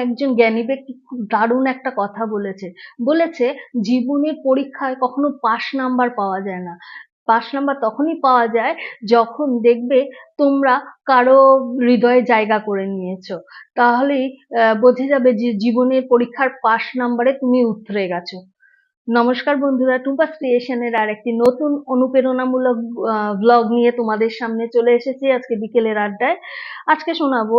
একজন জ্ঞানী ব্যক্তি খুব দারুণ একটা কথা বলেছে। বলেছে জীবনের পরীক্ষায় কখনো পাশ নাম্বার পাওয়া যায় না। পাশ নাম্বার তখনই পাওয়া যায় যখন দেখবে তোমরা কারো হৃদয়ে জায়গা করে নিয়েছো। তাহলেই বোঝা যাবে যে জীবনের পরীক্ষার পাশ নাম্বারে তুমি উতরে গেছো। নমস্কার বন্ধুরা, টুম্পাস ক্রিয়েশনের আর একটি নতুন অনুপ্রেরণামূলক ব্লগ নিয়ে তোমাদের সামনে চলে এসেছি আজকে বিকেলের আড্ডায়। আজকে শোনাবো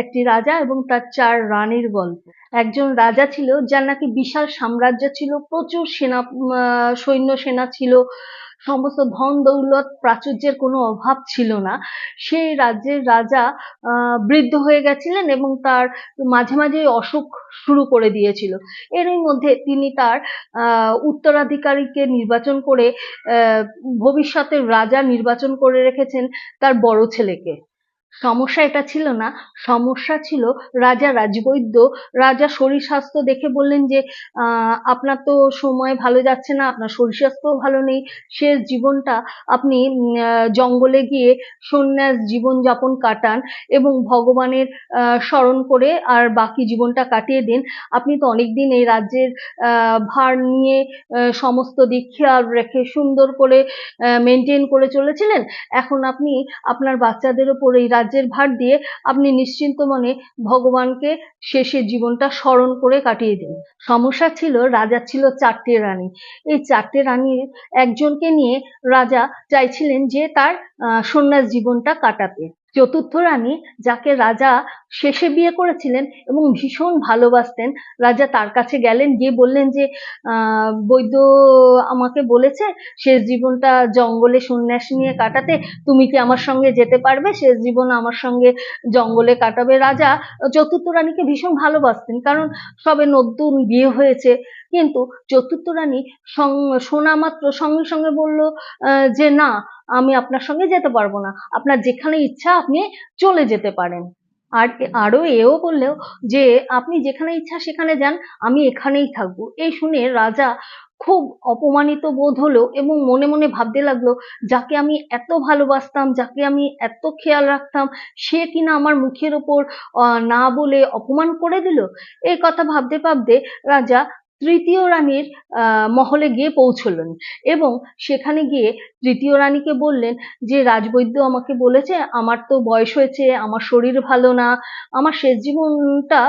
একটি রাজা এবং তার 4 রানীর গল্প। একজন রাজা ছিল যার নাকি বিশাল সাম্রাজ্য ছিল, প্রচুর সৈন্য সেনা ছিল, সমস্ত ধন দৌলত প্রাচুর্যের কোনো অভাব ছিল না। সেই রাজ্যের রাজা বৃদ্ধ হয়ে গেছিলেন এবং তার মাঝে মাঝে অসুখ শুরু করে দিয়েছিল। এরই মধ্যে তিনি তার উত্তরাধিকারীকে নির্বাচন করে ভবিষ্যতের রাজা নির্বাচন করে রেখেছেন তার বড় ছেলেকে। সমস্যা এটা ছিল না, সমস্যা ছিল রাজা রাজবৈদ্য। রাজা শরীর স্বাস্থ্য দেখে বললেন যে আপনার তো সময় ভালো যাচ্ছে না, আপনার শরীর স্বাস্থ্যও ভালো নেই, শেষ জীবনটা আপনি জঙ্গলে গিয়ে সন্ন্যাস জীবন যাপন কাটান এবং ভগবানের স্মরণ করে আর বাকি জীবনটা কাটিয়ে দিন। আপনি তো অনেকদিন এই রাজ্যের ভার নিয়ে সমস্ত দিক খেয়াল রেখে সুন্দর করে মেনটেন করে চলেছিলেন। এখন আপনি আপনার বাচ্চাদের ওপর এই রাজ্যের ভার দিয়ে আপনি নিশ্চিন্ত মনে ভগবানকে শেষের জীবনটা স্মরণ করে কাটিয়ে দিন। সমস্যা ছিল রাজার ছিল 4টে রানী। এই 4টে রানীর একজনকে নিয়ে রাজা চাইছিলেন যে তার সন্ন্যাস জীবনটা কাটাতে। চতুর্থ রানী, যাকে রাজা শেষে বিয়ে করেছিলেন এবং ভীষণ ভালোবাসতেন, রাজা তার কাছে গেলেন, গিয়ে বললেন যে বৈদ্য আমাকে বলেছে শেষ জীবনটা জঙ্গলে সন্ন্যাস নিয়ে কাটাতে, তুমি কি আমার সঙ্গে যেতে পারবে? শেষ জীবন আমার সঙ্গে জঙ্গলে কাটাবে। রাজা চতুর্থ রানীকে ভীষণ ভালোবাসতেন, কারণ সবে নতুন বিয়ে হয়েছে। কিন্তু চতুর্থ রানী শোনা মাত্র সঙ্গে সঙ্গে বলল যে না, আমি আপনার সঙ্গে যেতে পারবো না, আপনার যেখানে ইচ্ছা আপনি চলে যেতে পারেন। আর আরো এও বললেও যে আপনি যেখানে ইচ্ছা সেখানে যান, আমি এখানেই থাকবো। এই শুনে রাজা খুব অপমানিত বোধ হলো এবং মনে মনে ভাবতে লাগলো, যাকে আমি এত ভালোবাসতাম, যাকে আমি এত খেয়াল রাখতাম, সে কিনা আমার মুখের ওপর না বলে অপমান করে দিল। এই কথা ভাবতে ভাবতে রাজা তৃতীয় রানীর মহলে গিয়ে পৌঁছলেন এবং সেখানে গিয়ে তৃতীয় রানীকে বললেন যে রাজবৈদ্য আমাকে বলেছে আমার তো বয়স হয়েছে, আমার শরীর ভালো না, আমার শেষ জীবনটা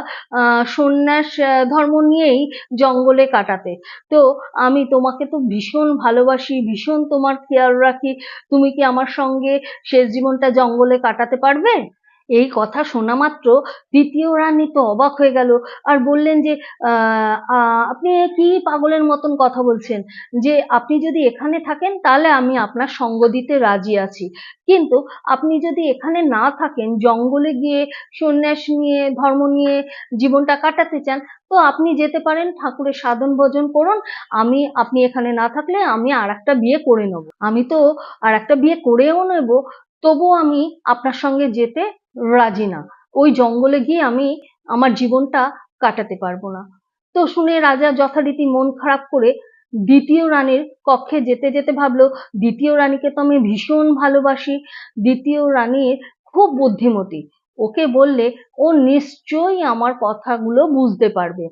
সন্ন্যাস ধর্ম নিয়েই জঙ্গলে কাটাতে। তো আমি তোমাকে তো ভীষণ ভালোবাসি, ভীষণ তোমার খেয়াল রাখি, তুমি কি আমার সঙ্গে শেষ জীবনটা জঙ্গলে কাটাতে পারবে? এই কথা শোনা মাত্র তৃতীয় রানী তো অবাক হয়ে গেল আর বললেন যে আপনি কি পাগলের মতন কথা বলছেন, যে আপনি যদি এখানে থাকেন তাহলে আমি আপনার সঙ্গ দিতে রাজি আছি, কিন্তু আপনি যদি এখানে না থাকেন, জঙ্গলে গিয়ে সন্ন্যাস নিয়ে ধর্ম নিয়ে জীবনটা কাটাতে চান, তো আপনি যেতে পারেন, ঠাকুরের সাধন ভজন করুন। আপনি এখানে না থাকলে আমি আর একটা বিয়ে করে নেব। আমি তো আর একটা বিয়ে করেও নেব, তবুও আমি আপনার সঙ্গে যেতে রাজি না। ওই জঙ্গলে গিয়ে আমি আমার জীবনটা কাটাতে পারবো না। তো শুনে রাজা যথারীতি মন খারাপ করে দ্বিতীয় রানীর কক্ষে যেতে যেতে ভাবলো, দ্বিতীয় রানীকে তো আমি ভীষণ ভালোবাসি, দ্বিতীয় রানীর খুব বুদ্ধিমতী, ওকে বললে ও নিশ্চয়ই আমার কথাগুলো বুঝতে পারবে।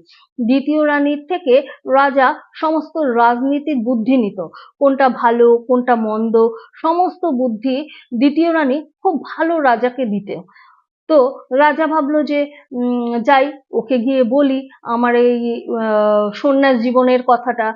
দ্বিতীয় রানীর থেকে রাজা সমস্ত রাজনীতির বুদ্ধি নিত, কোনটা ভালো কোনটা মন্দ সমস্ত বুদ্ধি দ্বিতীয় রানী খুব ভালো রাজাকে দিতে। তো রাজা ভাবলো যে যাই, ওকে গিয়ে বলি আমার এই সন্ন্যাস জীবনের কথাটা,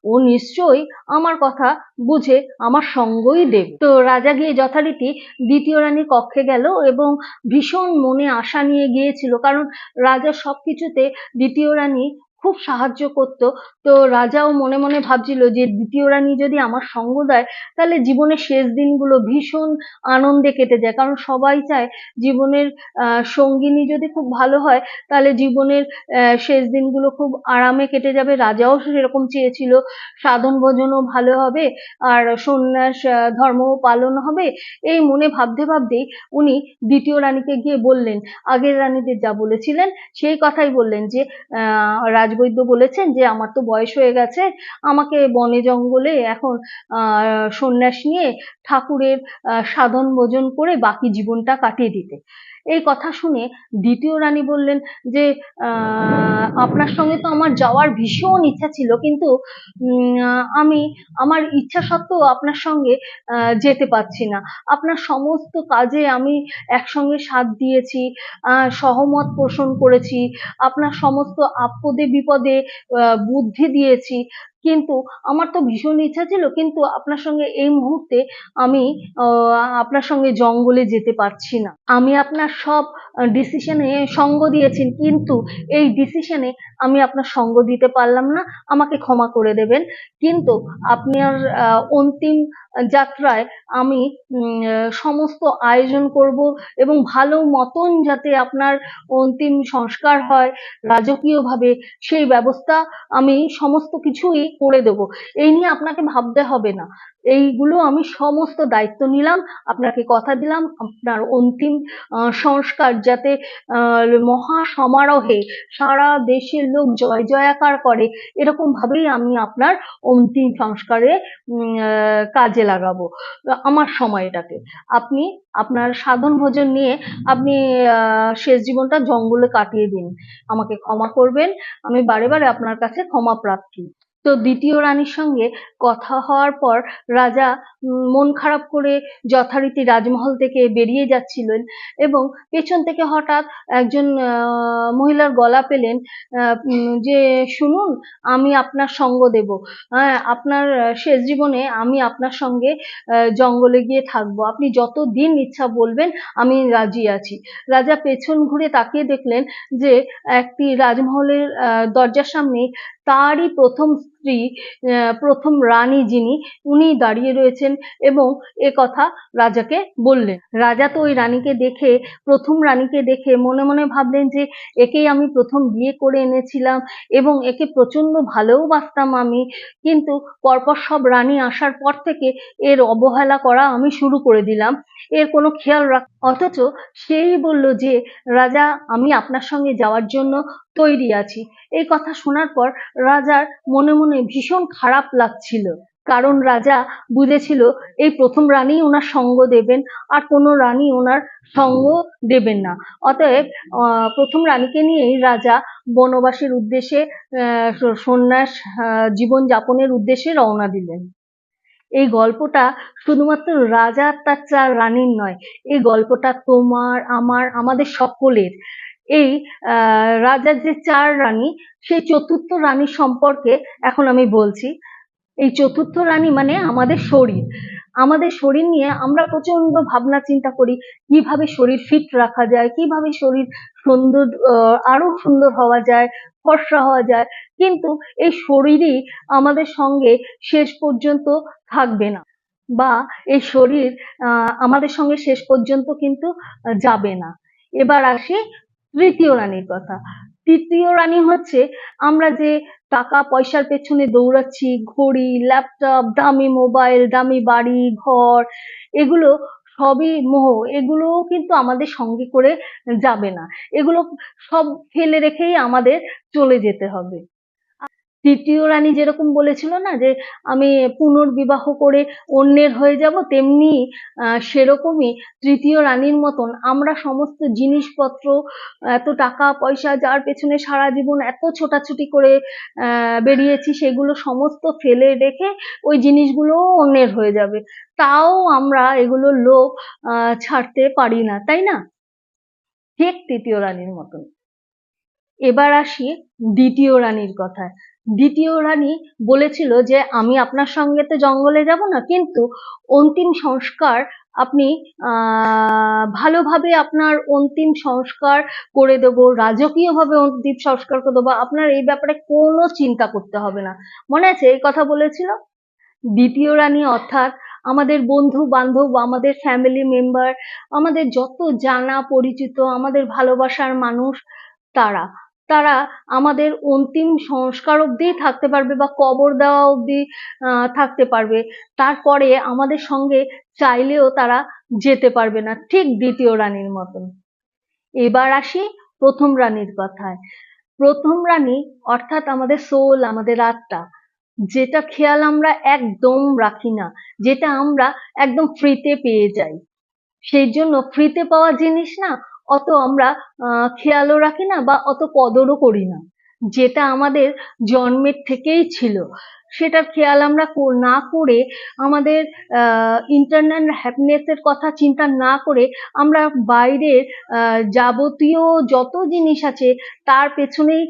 ও নিশ্চয়ই আমার কথা বুঝে আমার সঙ্গই দেবে। তো রাজা গিয়ে যথারীতি দ্বিতীয় রানীর কক্ষে গেল এবং ভীষণ মনে আশা নিয়ে গিয়েছিল, কারণ রাজা সবকিছুতে দ্বিতীয় রানী খুব সাহায্য করত। তো রাজাও মনে মনে ভাবছিল যে দ্বিতীয় রানী যদি আমার সঙ্গ দেয় তাহলে জীবনের শেষ দিনগুলো ভীষণ আনন্দে কেটে যায়, কারণ সবাই চায় জীবনের সঙ্গিনী যদি খুব ভালো হয় তাহলে জীবনের শেষ দিনগুলো খুব আরামে কেটে যাবে। রাজাও সেরকম চেয়েছিল, সাধন ভজনও ভালো হবে আর সন্ন্যাস ধর্মও পালন হবে। এই মনে ভাবতে ভাবতেই উনি দ্বিতীয় রানীকে গিয়ে বললেন, আগের রানীদের যা বলেছিলেন সেই কথাই বললেন যে রাজবৈদ্য বলেছেন যে আমার তো বয়স হয়ে গেছে, আমাকে বনে জঙ্গলে এখন সন্ন্যাস নিয়ে ঠাকুরের সাধন ভজন করে বাকি জীবনটা কাটিয়ে দিতে। এই কথা শুনে দ্বিতীয় রানী বললেন যে আপনার সঙ্গে তো আমার যাওয়ার ভীষণ ইচ্ছা ছিল, কিন্তু আমি আমার ইচ্ছা সত্ত্বেও আপনার সঙ্গে যেতে পারছি না। আপনার সমস্ত কাজে আমি একসঙ্গে সাথ দিয়েছি, সহমত পোষণ করেছি, আপনার সমস্ত আপদে বিপদে বুদ্ধি দিয়েছি, কিন্তু আমার তো ভীষণ ইচ্ছা ছিল, কিন্তু আপনার সঙ্গে এই মুহূর্তে আমি আপনার সঙ্গে জঙ্গলে যেতে পারছি না। আমি আপনার সব ডিসিশনে সঙ্গ দিয়েছি, কিন্তু এই ডিসিশনে আমি আপনার সঙ্গ দিতে পারলাম না, আমাকে ক্ষমা করে দেবেন। কিন্তু আপনার অন্তিম যাত্রায় আমি সমস্ত আয়োজন করব এবং ভালো মতন যাতে আপনার অন্তিম সংস্কার হয় রাজকীয়ভাবে, সেই ব্যবস্থা আমি সমস্ত কিছুই করে দেব। এই নিয়ে আপনাকে ভাবতে হবে না। এইগুলো আমি সমস্ত দায়িত্ব নিলাম, আপনাকে কথা দিলাম আপনার অন্তিম সংস্কার যাতে মহা সমারোহে সারা দেশের লোক জয় জয়াকার করে, এরকম ভাবেই আমি আপনার অন্তিম সংস্কারে কাজে লাগাবো আমার সময়টাকে। আপনি আপনার সাধন ভোজন নিয়ে আপনি শেষ জীবনটা জঙ্গলে কাটিয়ে দিন। আমাকে ক্ষমা করবেন, আমি বারে বারে আপনার কাছে ক্ষমা প্রার্থী। তো দ্বিতীয় রানীর সঙ্গে কথা হওয়ার পর রাজা মন খারাপ করে যথারীতি রাজমহল থেকে বেরিয়ে যাচ্ছিলেন, এবং পেছন থেকে হঠাৎ একজন মহিলার গলা পেলেন, যে শুনুন, আমি আপনার সঙ্গ দেব, আপনার শেষ জীবনে আমি আপনার সঙ্গে জঙ্গলে গিয়ে থাকবো, আপনি যত দিন ইচ্ছা বলবেন, আমি রাজি আছি। রাজা পেছন ঘুরে তাকিয়ে দেখলেন যে একটি রাজমহলের দরজার সামনে তারই প্রথম স্ত্রী, প্রথম রানী যিনি, উনি দাঁড়িয়ে রয়েছেন এবং এ কথা রাজাকে বললেন। রাজা তো ওই রানীকে দেখে, প্রথম রানীকে দেখে মনে মনে ভাবলেন যে একেই আমি প্রথম বিয়ে করে এনেছিলাম এবং একে প্রচন্ড ভালোবাসতাম আমি, কিন্তু পরপর সব রানী আসার পর থেকে এর অবহেলা করা আমি শুরু করে দিলাম, এর কোনো খেয়াল রাখ, অথচ সেই বলল যে রাজা, আমি আপনার সঙ্গে যাওয়ার জন্য তৈরি আছি। এই কথা শোনার পর রাজার মনে মনে ভীষণ খারাপ লাগছিল, কারণ রাজা বুঝেছিল এই প্রথম রানী ওনার সঙ্গ দেবেন, আর কোনো রানী ওনার সঙ্গ দেবেন না। অতএব প্রথম রানীকে নিয়েই রাজা বনবাসের উদ্দেশ্যে, সন্ন্যাস জীবন যাপনের উদ্দেশ্যে রওনা দিলেন। এই গল্পটা শুধুমাত্র রাজা আর তার 4 রানীর নয়, এই গল্পটা তোমার, আমার, আমাদের সকলের। এই রাজার যে 4 রানী, সেই চতুর্থ রানীর সম্পর্কে এখন আমি বলছি। এই চতুর্থ রানী মানে আমাদের শরীর। আমাদের শরীর নিয়ে আমরা প্রচন্ড ভাবনা চিন্তা করি, কিভাবে শরীর ফিট রাখা যায়, কিভাবে শরীর সুন্দর, আরো সুন্দর হওয়া যায়, ফর্সা হওয়া যায়, কিন্তু এই শরীরই আমাদের সঙ্গে শেষ পর্যন্ত থাকবে না, বা এই শরীর আমাদের সঙ্গে শেষ পর্যন্ত কিন্তু যাবে না। এবার আসি তৃতীয় রানীর কথা। তৃতীয় রানী হচ্ছে আমরা যে টাকা পয়সার পেছনে দৌড়াচ্ছি, ঘড়ি, ল্যাপটপ, দামি মোবাইল, দামি বাড়ি ঘর, এগুলো সবই মোহ, এগুলো কিন্তু আমাদের সঙ্গে করে যাবে না, এগুলো সব ফেলে রেখেই আমাদের চলে যেতে হবে। তৃতীয় রানী যেরকম বলেছিল না যে আমি পুনর্বিবাহ করে অন্যের হয়ে যাব, তেমনি সেরকমই তৃতীয় রানীর মতন আমরা সমস্ত জিনিসপত্র, এত টাকা পয়সা যার পেছনে সারা জীবন এত ছোটাছুটি করে বেরিয়েছি, সেগুলো সমস্ত ফেলে রেখে ওই জিনিসগুলো অন্যের হয়ে যাবে, তাও আমরা এগুলোর লোভ ছাড়তে পারি না, তাই না? ঠিক তৃতীয় রানীর মতন। এবার আসি দ্বিতীয় রানীর কথায়। দ্বিতীয় রানী বলেছিল যে আমি আপনার সঙ্গে তো জঙ্গলে যাব না, কিন্তু অন্তিম সংস্কার আপনি ভালোভাবে আপনার অন্তিম সংস্কার করে দেব, রাজকীয়ভাবে অন্তিম সংস্কার করে দেবো, আপনার এই ব্যাপারে কোনো চিন্তা করতে হবে না। মনে আছে এই কথা বলেছিল? দ্বিতীয় রানী অর্থাৎ আমাদের বন্ধু বান্ধব, আমাদের ফ্যামিলি মেম্বার, আমাদের যত জানা পরিচিত, আমাদের ভালোবাসার মানুষ, তারা তারা আমাদের অন্তিম সংস্কার অবধি থাকতে পারবে বা কবর দেওয়া অবধি থাকতে পারবে, তারপরে আমাদের সঙ্গে চাইলেও তারা যেতে পারবে না, ঠিক দ্বিতীয় রানীর মতন। এবার আসি প্রথম রানীর কথায়। প্রথম রানী অর্থাৎ আমাদের সোল, আমাদের আত্মা, যেটা খেয়াল আমরা একদম রাখি না, যেটা আমরা একদম ফ্রিতে পেয়ে যাই, সেই জন্য ফ্রিতে পাওয়া জিনিস না অত আমরা খেয়ালও রাখি না বা অত কদরও করি না, যেটা আমাদের জন্মের থেকেই ছিল। সেটার খেয়াল আমরা না করে, আমাদের ইন্টারনাল হ্যাপিনেসের কথা চিন্তা না করে, আমরা বাইরের যাবতীয় যত জিনিস আছে তার পেছনেই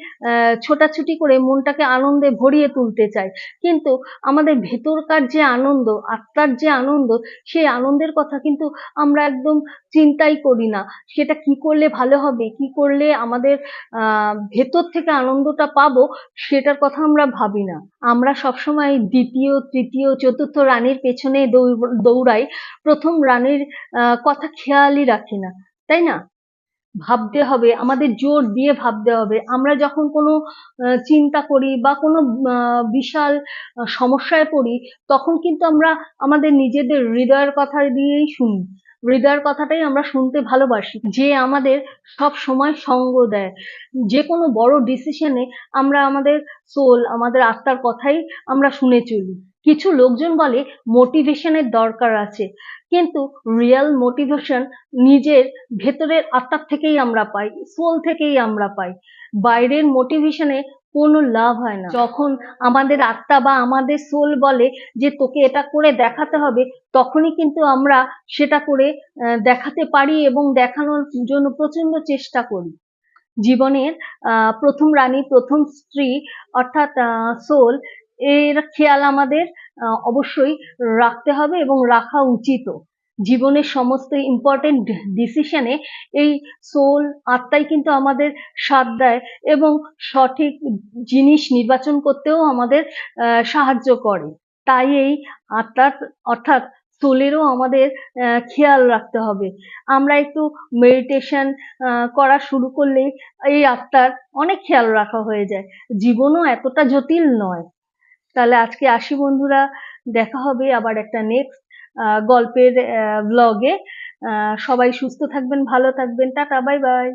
ছোটাছুটি করে মনটাকে আনন্দে ভরিয়ে তুলতে চাই। কিন্তু আমাদের ভেতরকার যে আনন্দ, আত্মার যে আনন্দ, সেই আনন্দের কথা কিন্তু আমরা একদম চিন্তাই করি না। সেটা কি করলে ভালো হবে, কি করলে আমাদের ভেতর থেকে আনন্দটা পাবো, সেটার কথা আমরা ভাবি না। আমরা সবসময় দ্বিতীয়, তৃতীয়, চতুর্থ রানীর পেছনে দৌড়াই, প্রথম রানীর কথা খেয়ালই রাখি না, তাই না? ভাবতে হবে, আমাদের জোর দিয়ে ভাবতে হবে। আমরা যখন কোনো চিন্তা করি বা কোনো বিশাল সমস্যায় পড়ি, তখন কিন্তু আমরা আমাদের নিজেদের হৃদয়ের কথা দিয়েই শুনি। হৃদয়ের কথাটাই আমরা শুনতে ভালোবাসি, যে আমাদের সব সময় সঙ্গ দেয়। যে কোনো বড় ডিসিশনে আমরা আমাদের সোল, আমাদের আত্মার কথাই আমরা শুনে চলি। কিছু লোকজন বলে মোটিভেশনের দরকার আছে, কিন্তু রিয়েল মোটিভেশন নিজের ভেতরের আত্মার থেকেই আমরা পাই, সোল থেকেই আমরা পাই। বাইরের মোটিভেশনে কোনো লাভ হয় না। যখন আমাদের আত্মা বা আমাদের সোল বলে যে তোকে এটা করে দেখাতে হবে, তখনই কিন্তু আমরা সেটা করে দেখাতে পারি এবং দেখানোর জন্য প্রচন্ড চেষ্টা করি। জীবনের প্রথম রানী, প্রথম স্ত্রী অর্থাৎ সোল, এর খেয়াল আমাদের অবশ্যই রাখতে হবে এবং রাখা উচিতও। জীবনের সমস্ত ইম্পর্টেন্ট ডিসিশনে এই সোল, আত্মাই কিন্তু আমাদের সাথ দেয় এবং সঠিক জিনিস নির্বাচন করতেও আমাদের সাহায্য করে। তাই এই আত্মার অর্থাৎ সোলেরও আমাদের খেয়াল রাখতে হবে। আমরা একটু মেডিটেশন করা শুরু করলেই এই আত্মার অনেক খেয়াল রাখা হয়ে যায়। জীবনও এতটা জটিল নয়। তাহলে আজকে আসি বন্ধুরা, দেখা হবে আবার একটা নেক্সট গল্পের ব্লগে। সবাই সুস্থ থাকবেন, ভালো থাকবেন, টাটা, বাই বাই।